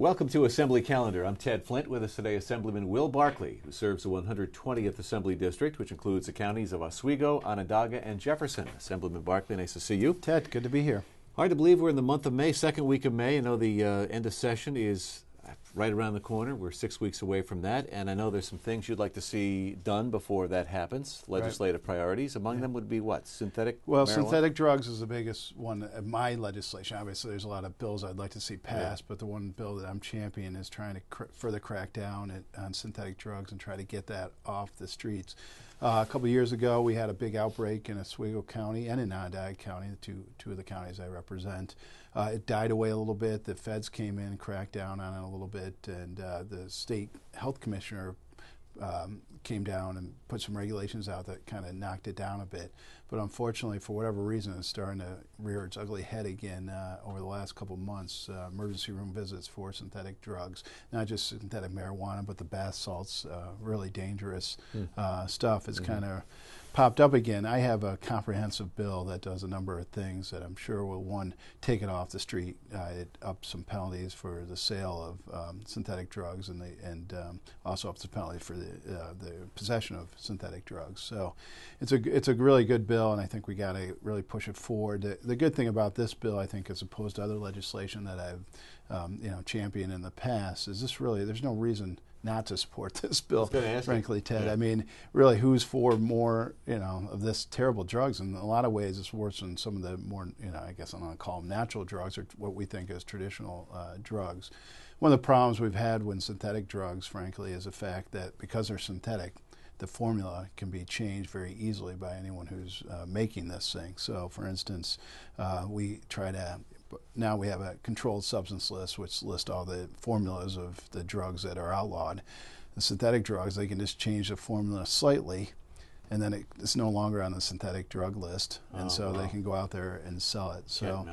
Welcome to Assembly Calendar. I'm Ted Flint. With us today, Assemblyman Will Barclay, who serves the 120th Assembly District, which includes the counties of Oswego, Onondaga, and Jefferson. Assemblyman Barclay, nice to see you. Ted, good to be here. Hard to believe we're in the month of May, second week of May. I know the end of session is right around the corner. We're 6 weeks away from that, and I know there's some things you'd like to see done before that happens, legislative priorities. Among them would be what? Synthetic marijuana? Synthetic drugs is the biggest one of my legislation. Obviously, there's a lot of bills I'd like to see passed, but the one bill that I'm championing is trying to further crack down on synthetic drugs and try to get that off the streets. A couple of years ago, we had a big outbreak in Oswego County and in Onondaga County, the two of the counties I represent. It died away a little bit. The feds came in, cracked down on it a little bit, and the state health commissioner came down and put some regulations out that kind of knocked it down a bit. But unfortunately, for whatever reason, it's starting to rear its ugly head again over the last couple of months. Emergency room visits for synthetic drugs, not just synthetic marijuana, but the bath salts, really dangerous stuff. It's kind of popped up again. I have a comprehensive bill that does a number of things that I'm sure will, one, take it off the street. It ups some penalties for the sale of synthetic drugs, and also ups the penalty for the possession of synthetic drugs. So it's a really good bill, and I think we got to really push it forward. The good thing about this bill, I think, as opposed to other legislation that I've championed in the past, is this really, there's no reason not to support this bill, frankly, Ted. Yeah. I mean, really, who's for more, of this terrible drugs? In a lot of ways, it's worse than some of the more, I guess I'm going to call them natural drugs, or what we think is traditional drugs. One of the problems we've had with synthetic drugs, frankly, is the fact that because they're synthetic, the formula can be changed very easily by anyone who's making this thing. So, for instance, now we have a controlled substance list, which lists all the formulas of the drugs that are outlawed. The synthetic drugs, they can just change the formula slightly, and then it's no longer on the synthetic drug list, and they can go out there and sell it. So,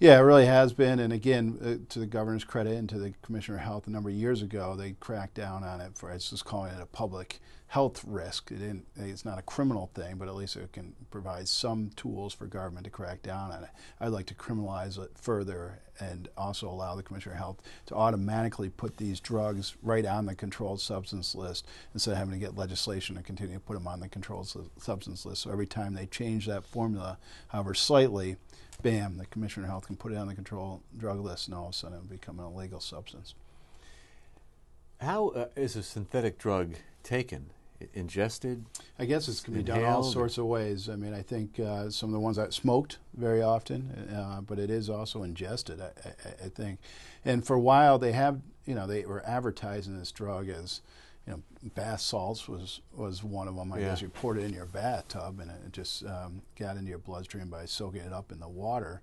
yeah, it really has been. And again, to the governor's credit and to the Commissioner of Health, a number of years ago, they cracked down on it for, it's just calling it a public health risk. It's not a criminal thing, but at least it can provide some tools for government to crack down on it. I'd like to criminalize it further and also allow the Commissioner of Health to automatically put these drugs right on the controlled substance list instead of having to get legislation to continue to put them on the controlled substance list. So every time they change that formula, however slightly, bam, the Commissioner of Health can put it on the controlled drug list, and all of a sudden it will become an illegal substance. How is a synthetic drug taken? Ingested? I guess it can be done all sorts of ways. I mean, I think some of the ones that smoked very often, but it is also ingested, I think. And for a while, they were advertising this drug as, bath salts was one of them. I guess you poured it in your bathtub, and it just got into your bloodstream by soaking it up in the water.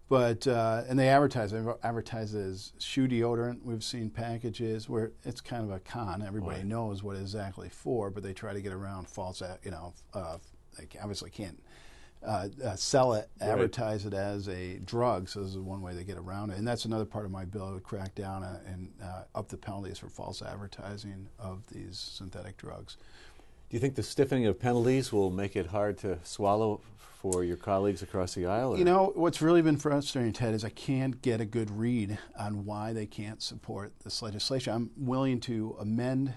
But and they advertise it as shoe deodorant. We've seen packages where it's kind of a con. Everybody knows what it's exactly for, but they try to get around false. They obviously can't sell it, advertise it as a drug. So this is one way they get around it, and that's another part of my bill to crack down and up the penalties for false advertising of these synthetic drugs. Do you think the stiffening of penalties will make it hard to swallow for your colleagues across the aisle? Or? What's really been frustrating, Ted, is I can't get a good read on why they can't support this legislation. I'm willing to amend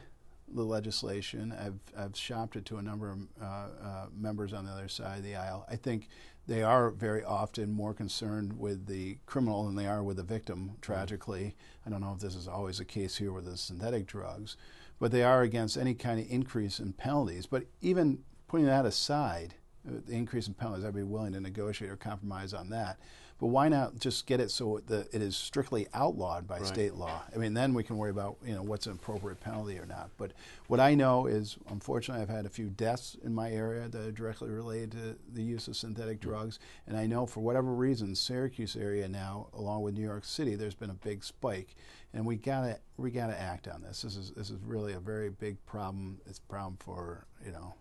the legislation. I've shopped it to a number of members on the other side of the aisle. I think they are very often more concerned with the criminal than they are with the victim, tragically. I don't know if this is always the case here with the synthetic drugs, but they are against any kind of increase in penalties. But even putting that aside, the increase in penalties, I'd be willing to negotiate or compromise on that. But why not just get it so that it is strictly outlawed by state law? I mean, then we can worry about what's an appropriate penalty or not. But what I know is, unfortunately, I've had a few deaths in my area that are directly related to the use of synthetic drugs. And I know for whatever reason, Syracuse area now, along with New York City, there's been a big spike. And we gotta act on this. This is really a very big problem. It's a problem for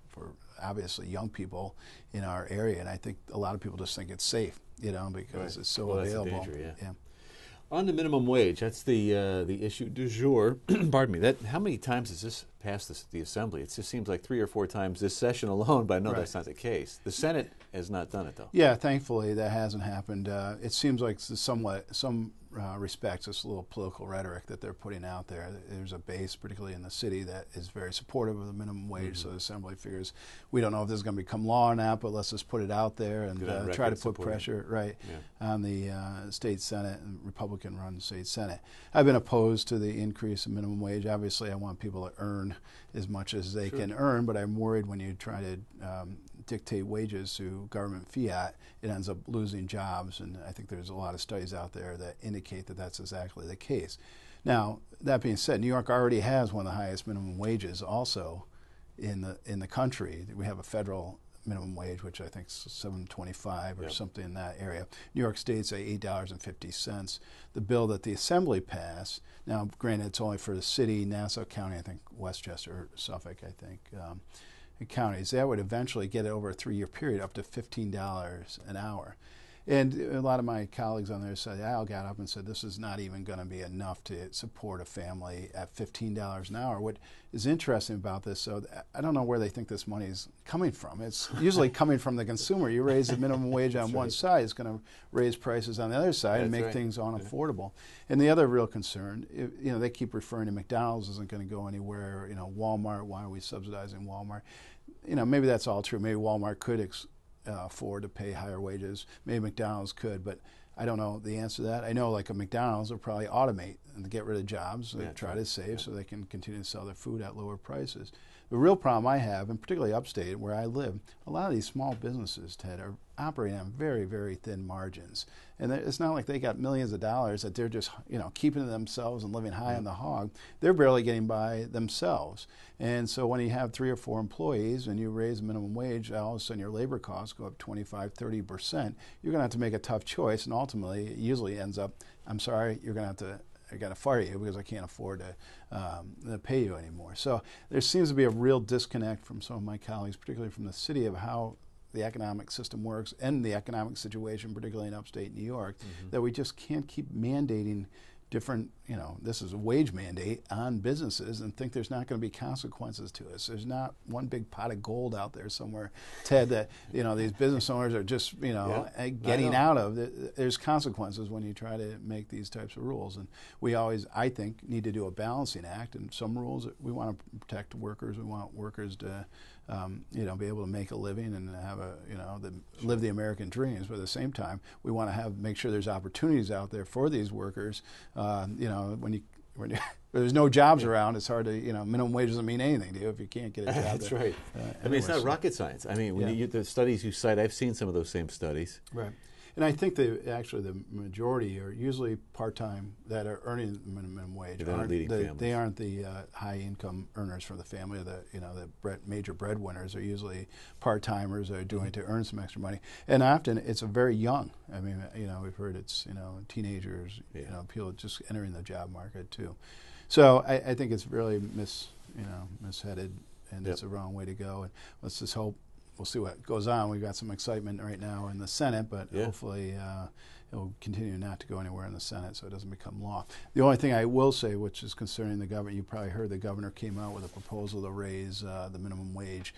for obviously young people in our area, and I think a lot of people just think it's safe, because it's so available. That's the danger, yeah. On the minimum wage, that's the issue du jour. Pardon me. How many times has this passed the Assembly? It just seems like 3 or 4 times this session alone, but I know that's not the case. The Senate has not done it, though. Yeah, thankfully that hasn't happened. It seems like some respects, this little political rhetoric that they're putting out there. There's a base, particularly in the city, that is very supportive of the minimum wage. So the Assembly figures, we don't know if this is going to become law or not, but let's just put it out there and try to put pressure on the state Senate and Republican-run state Senate. I've been opposed to the increase in minimum wage. Obviously, I want people to earn as much as they can earn, but I'm worried when you try to dictate wages through government fiat, it ends up losing jobs, and I think there's a lot of studies out there that indicate that that's exactly the case. Now, that being said, New York already has one of the highest minimum wages also in the country. We have a federal minimum wage, which I think is $7.25 or something in that area. New York State's at $8.50. The bill that the Assembly passed, now granted it's only for the city, Nassau County, I think Westchester, Suffolk, I think, counties, that would eventually get it over a 3-year period up to $15 an hour. And a lot of my colleagues on there said, Al got up and said, this is not even going to be enough to support a family at $15 an hour. What is interesting about this, so I don't know where they think this money is coming from. It's usually coming from the consumer. You raise the minimum wage on one side, it's going to raise prices on the other side and make things unaffordable. And the other real concern, they keep referring to McDonald's isn't going to go anywhere. Walmart, why are we subsidizing Walmart? Maybe that's all true. Maybe Walmart could afford to pay higher wages. Maybe McDonald's could, but I don't know the answer to that. I know like a McDonald's will probably automate and get rid of jobs and try to save so they can continue to sell their food at lower prices. The real problem I have, and particularly upstate where I live, a lot of these small businesses, Ted, are operating on very, very thin margins. And it's not like they got millions of dollars that they're just, keeping to themselves and living high on the hog. They're barely getting by themselves. And so when you have 3 or 4 employees and you raise the minimum wage, all of a sudden your labor costs go up 25, 30%. You're going to have to make a tough choice, and ultimately it usually ends up, I'm sorry, I got to fire you because I can't afford to pay you anymore. So there seems to be a real disconnect from some of my colleagues, particularly from the city, of how the economic system works and the economic situation, particularly in upstate New York, that we just can't keep mandating different, this is a wage mandate on businesses and think there's not going to be consequences to us. There's not one big pot of gold out there somewhere, Ted, that, these business owners are just, getting out of. There's consequences when you try to make these types of rules. And we always, I think, need to do a balancing act. And some rules, we want to protect workers. We want workers to, be able to make a living and have live the American dreams. But at the same time, we want to make sure there's opportunities out there for these workers. When there's no jobs around, it's hard to, minimum wage doesn't mean anything to you if you can't get a job. That's right. It's not rocket science. When the studies you cite, I've seen some of those same studies. Right. And I think the majority are usually part-time that are earning the minimum wage. They aren't the high-income earners for the family. The major breadwinners are usually part-timers that are doing it to earn some extra money. And often it's a very young. We've heard it's teenagers. People just entering the job market too. So I think it's really misheaded, and it's a wrong way to go. And let's just hope. We'll see what goes on. We've got some excitement right now in the Senate, but hopefully it'll continue not to go anywhere in the Senate so it doesn't become law. The only thing I will say, which is concerning the government, you probably heard the governor came out with a proposal to raise the minimum wage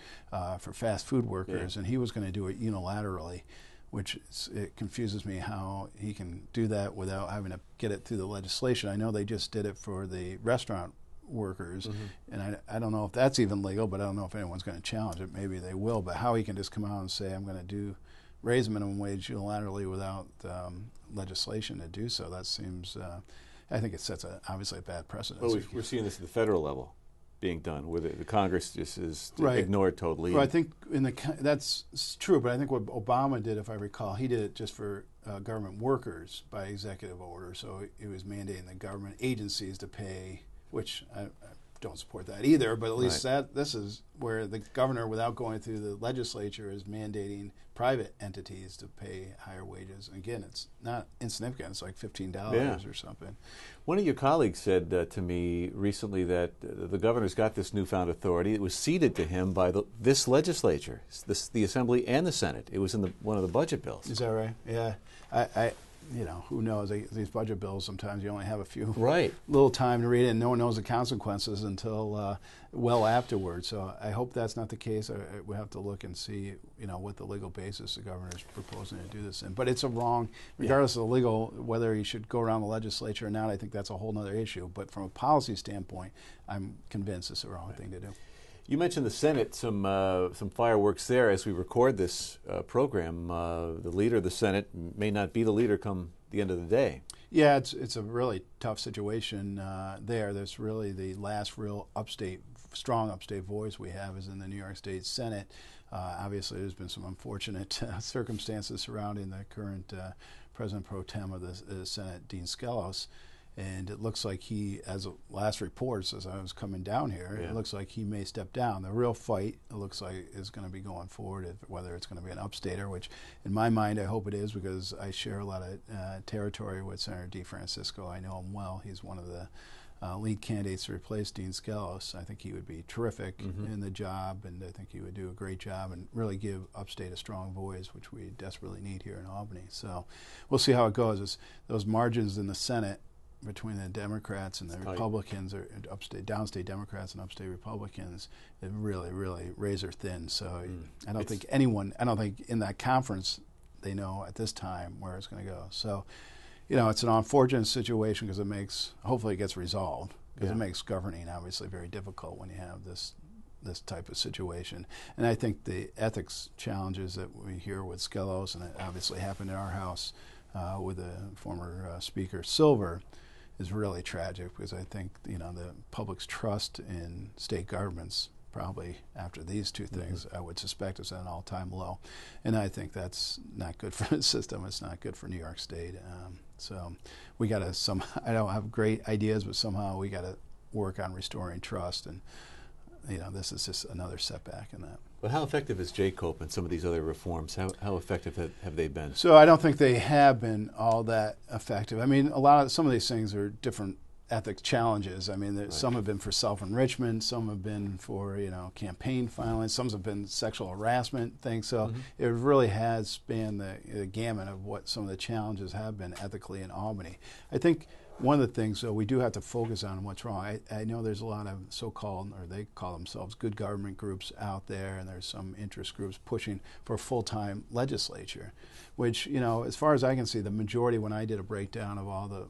for fast food workers, and he was going to do it unilaterally, which it confuses me how he can do that without having to get it through the legislation. I know they just did it for the restaurant workers, and I don't know if that's even legal, but I don't know if anyone's going to challenge it. Maybe they will, but how he can just come out and say, I'm going to raise minimum wage unilaterally without legislation to do so, that seems, I think it sets obviously a bad precedent. Well, we're seeing this at the federal level being done, where the Congress just is ignored totally. Well, I think that's true, but I think what Obama did, if I recall, he did it just for government workers by executive order, so he was mandating the government agencies to pay, which I don't support that either, but at least this is where the governor, without going through the legislature, is mandating private entities to pay higher wages. And again, it's not insignificant. It's like $15 or something. One of your colleagues said to me recently that the governor's got this newfound authority. It was ceded to him by this legislature, the Assembly and the Senate. It was in one of the budget bills. Is that right? Yeah. you know, who knows? These budget bills, sometimes you only have a few right. little time to read it, and no one knows the consequences until well afterwards. So I hope that's not the case. We have to look and see, you know, what the legal basis the governor is proposing to do this in. But it's a wrong, regardless of the legal, whether he should go around the legislature or not, I think that's a whole other issue. But from a policy standpoint, I'm convinced it's the wrong thing to do. You mentioned the Senate, some fireworks there as we record this program. The leader of the Senate may not be the leader come the end of the day. Yeah, it's a really tough situation there. There's really the last real strong upstate voice we have is in the New York State Senate. Obviously, there's been some unfortunate circumstances surrounding the current President Pro Tem of the Senate, Dean Skelos. And it looks like he, as of last reports, as I was coming down here, it looks like he may step down. The real fight, it looks like, is going to be going forward, whether it's going to be an upstater, which in my mind I hope it is, because I share a lot of territory with Senator DeFrancisco. I know him well. He's one of the lead candidates to replace Dean Skelos. I think he would be terrific in the job, and I think he would do a great job and really give upstate a strong voice, which we desperately need here in Albany. So we'll see how it goes. Those margins in the Senate between the Democrats and the Republicans, or downstate Democrats and upstate Republicans, is really, really razor thin. So I don't think in that conference they know at this time where it's going to go. So, you know, it's an unfortunate situation because hopefully it gets resolved, because it makes governing obviously very difficult when you have this type of situation. And I think the ethics challenges that we hear with Skelos, and it obviously happened in our house with the former Speaker Silver, is really tragic, because I think, you know, the public's trust in state governments probably after these two things, I would suspect, is at an all-time low. And I think that's not good for the system. It's not good for New York State. So we got to I don't have great ideas, but somehow we got to work on restoring trust. And, you know, this is just another setback in that. But how effective is J-COPE and some of these other reforms? How effective have they been? So I don't think they have been all that effective. I mean, some of these things are different ethics challenges. I mean, some have been for self-enrichment, some have been for, you know, campaign filing, some have been sexual harassment things. So it really has spanned the gamut of what some of the challenges have been ethically in Albany. I think one of the things, though, we do have to focus on what's wrong. I know there's a lot of so-called, or they call themselves, good government groups out there, and there's some interest groups pushing for a full-time legislature, which, you know, as far as I can see, the majority, when I did a breakdown of all the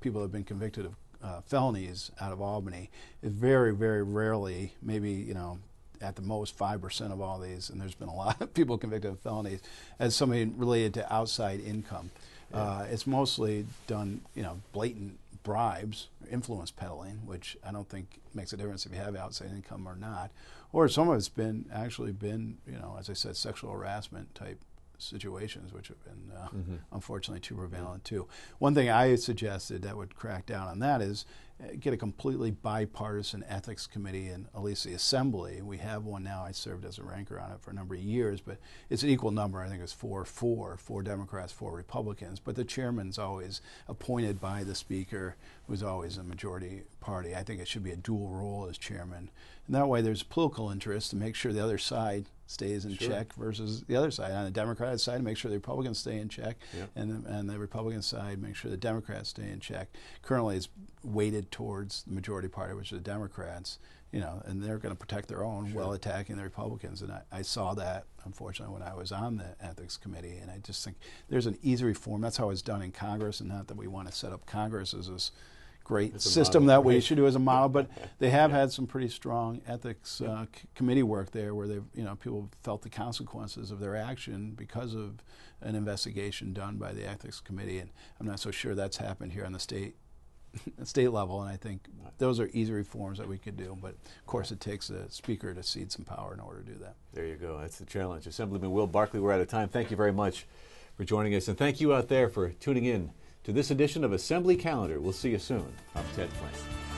people that have been convicted of felonies out of Albany, is very, very rarely, maybe, you know, at the most 5% of all these, and there's been a lot of people convicted of felonies, as somebody related to outside income. It's mostly done, you know, blatant bribes, influence peddling, which I don't think makes a difference if you have outside income or not. Or some of it's actually been, you know, as I said, sexual harassment type situations, which have been unfortunately too prevalent too. One thing I suggested that would crack down on that is get a completely bipartisan ethics committee in at least the Assembly. We have one now. I served as a ranker on it for a number of years, but it's an equal number. I think it's 4 Democrats, 4 Republicans. But the chairman's always appointed by the Speaker, who's always a majority party. I think it should be a dual role as chairman. And that way there's political interest to make sure the other side stays in check versus the other side. On the Democratic side, make sure the Republicans stay in check, and the Republican side, make sure the Democrats stay in check. Currently, it's weighted towards the majority party, which is the Democrats, you know, and they're going to protect their own while attacking the Republicans. And I saw that, unfortunately, when I was on the Ethics Committee, and I just think there's an easy reform. That's how it's done in Congress, and not that we want to set up Congress as this great system that we should do as a model, but they have had some pretty strong ethics committee work there, where they've, you know, people felt the consequences of their action because of an investigation done by the ethics committee, and I'm not so sure that's happened here on the state level. And I think those are easy reforms that we could do, but of course it takes a speaker to cede some power in order to do that. There you go. That's the challenge. Assemblyman Will Barclay, we're out of time. Thank you very much for joining us, and thank you out there for tuning in to this edition of Assembly Calendar. We'll see you soon. I'm Ted Flynn.